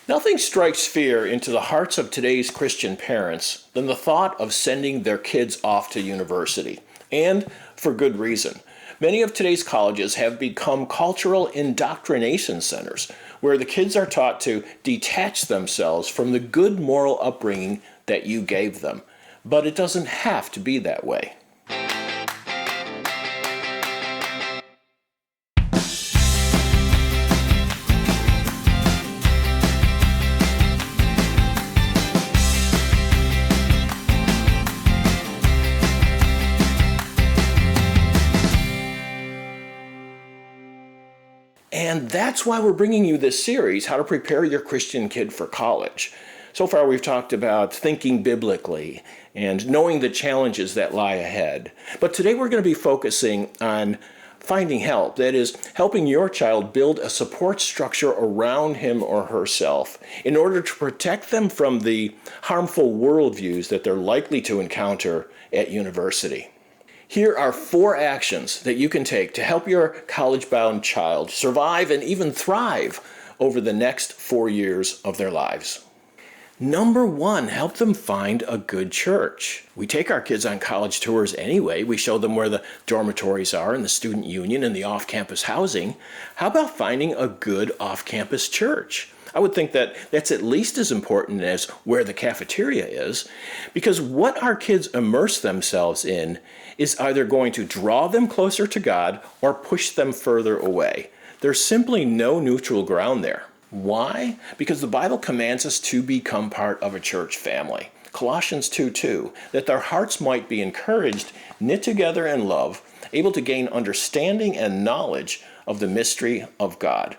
Nothing strikes fear into the hearts of today's Christian parents than the thought of sending their kids off to university, and for good reason. Many of today's colleges have become cultural indoctrination centers where the kids are taught to detach themselves from the good moral upbringing that you gave them. But it doesn't have to be that way. And that's why we're bringing you this series, How to Prepare Your Christian Kid for College. So far we've talked about thinking biblically and knowing the challenges that lie ahead. But today we're going to be focusing on finding help. That is, helping your child build a support structure around him or herself in order to protect them from the harmful worldviews that they're likely to encounter at university. Here are 4 actions that you can take to help your college-bound child survive and even thrive over the next 4 years of their lives. Number 1, help them find a good church. We take our kids on college tours anyway. We show them where the dormitories are and the student union and the off-campus housing. How about finding a good off-campus church? I would think that that's at least as important as where the cafeteria is, because what our kids immerse themselves in is either going to draw them closer to God or push them further away. There's simply no neutral ground there. Why? Because the Bible commands us to become part of a church family. Colossians 2:2, that their hearts might be encouraged, knit together in love, able to gain understanding and knowledge of the mystery of God.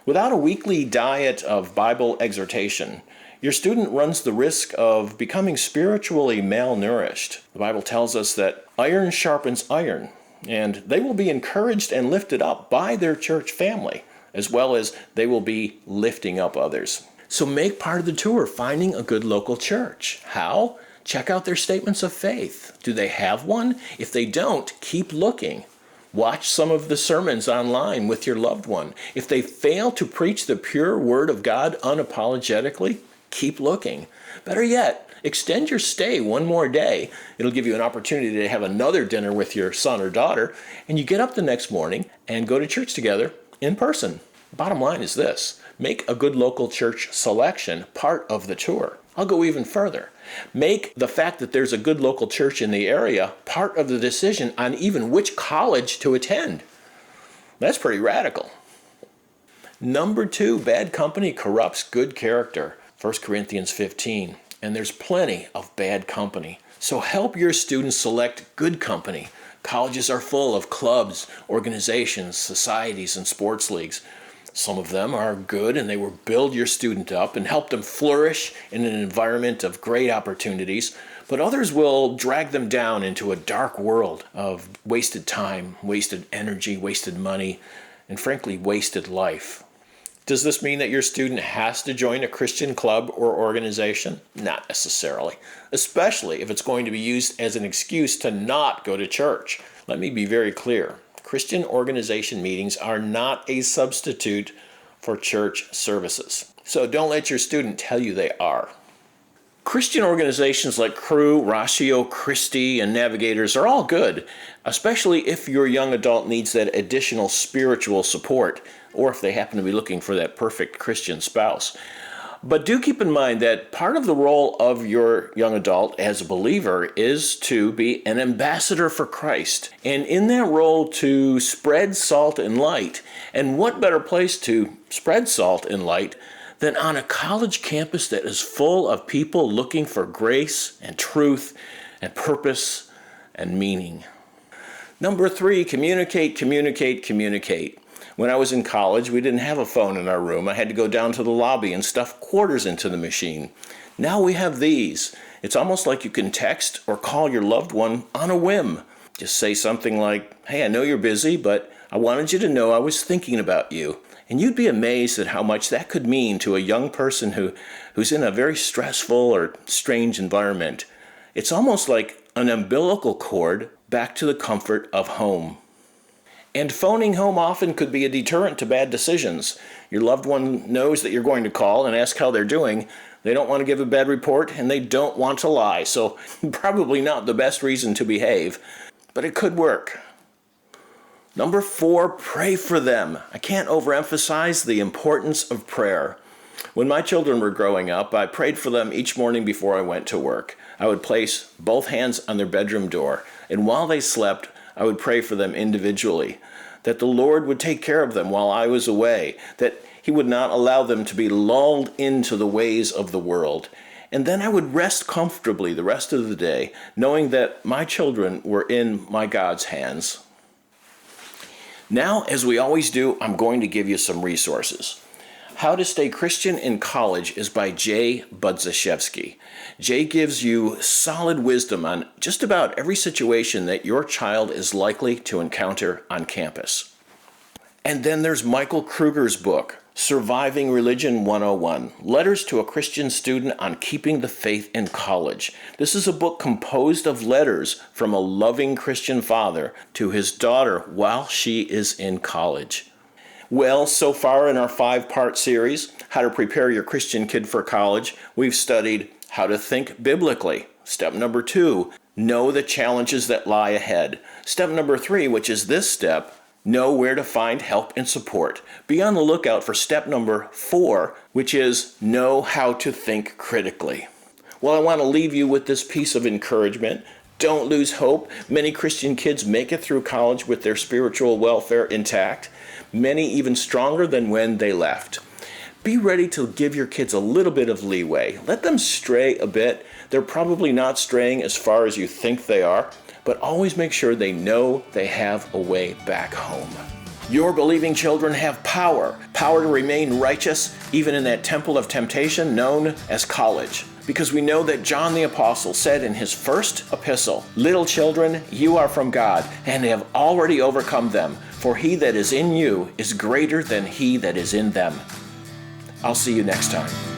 Without a weekly diet of Bible exhortation, your student runs the risk of becoming spiritually malnourished. The Bible tells us that iron sharpens iron, and they will be encouraged and lifted up by their church family, as well as they will be lifting up others. So make part of the tour finding a good local church. How? Check out their statements of faith. Do they have one? If they don't, keep looking. Watch some of the sermons online with your loved one. If they fail to preach the pure Word of God unapologetically, keep looking. Better yet, extend your stay one more day. It'll give you an opportunity to have another dinner with your son or daughter, and you get up the next morning and go to church together in person. Bottom line is this: make a good local church selection part of the tour. I'll go even further. Make the fact that there's a good local church in the area part of the decision on even which college to attend. That's pretty radical. Number 2, bad company corrupts good character. 1 Corinthians 15. And there's plenty of bad company. So help your students select good company. Colleges are full of clubs, organizations, societies, and sports leagues. Some of them are good and they will build your student up and help them flourish in an environment of great opportunities, but others will drag them down into a dark world of wasted time, wasted energy, wasted money, and frankly, wasted life. Does this mean that your student has to join a Christian club or organization? Not necessarily, especially if it's going to be used as an excuse to not go to church. Let me be very clear. Christian organization meetings are not a substitute for church services. So don't let your student tell you they are. Christian organizations like Cru, Ratio, Christi, and Navigators are all good, especially if your young adult needs that additional spiritual support, or if they happen to be looking for that perfect Christian spouse. But do keep in mind that part of the role of your young adult as a believer is to be an ambassador for Christ, and in that role to spread salt and light. And what better place to spread salt and light than on a college campus that is full of people looking for grace and truth and purpose and meaning. Number 3, communicate, communicate, communicate. When I was in college, we didn't have a phone in our room. I had to go down to the lobby and stuff quarters into the machine. Now we have these. It's almost like you can text or call your loved one on a whim. Just say something like, "Hey, I know you're busy, but I wanted you to know I was thinking about you." And you'd be amazed at how much that could mean to a young person who's in a very stressful or strange environment. It's almost like an umbilical cord back to the comfort of home. And phoning home often could be a deterrent to bad decisions. Your loved one knows that you're going to call and ask how they're doing. They don't want to give a bad report, and they don't want to lie. So probably not the best reason to behave, but it could work. Number 4, pray for them. I can't overemphasize the importance of prayer. When my children were growing up, I prayed for them each morning before I went to work. I would place both hands on their bedroom door, and while they slept, I would pray for them individually, that the Lord would take care of them while I was away, that He would not allow them to be lulled into the ways of the world. And then I would rest comfortably the rest of the day, knowing that my children were in my God's hands. Now, as we always do, I'm going to give you some resources. How to Stay Christian in College is by Jay Budzashevsky. Jay gives you solid wisdom on just about every situation that your child is likely to encounter on campus. And then there's Michael Kruger's book, Surviving Religion 101, Letters to a Christian Student on Keeping the Faith in College. This is a book composed of letters from a loving Christian father to his daughter while she is in college. Well, so far in our 5-part series, How to Prepare Your Christian Kid for College, we've studied how to think biblically. Step number 2, know the challenges that lie ahead. Step number 3, which is this step, know where to find help and support. Be on the lookout for step number 4, which is know how to think critically. Well, I want to leave you with this piece of encouragement. Don't lose hope. Many Christian kids make it through college with their spiritual welfare intact, many even stronger than when they left. Be ready to give your kids a little bit of leeway. Let them stray a bit. They're probably not straying as far as you think they are, but always make sure they know they have a way back home. Your believing children have power to remain righteous, even in that temple of temptation known as college. Because we know that John the Apostle said in his first epistle, "Little children, you are from God, and have already overcome them, for he that is in you is greater than he that is in them." I'll see you next time.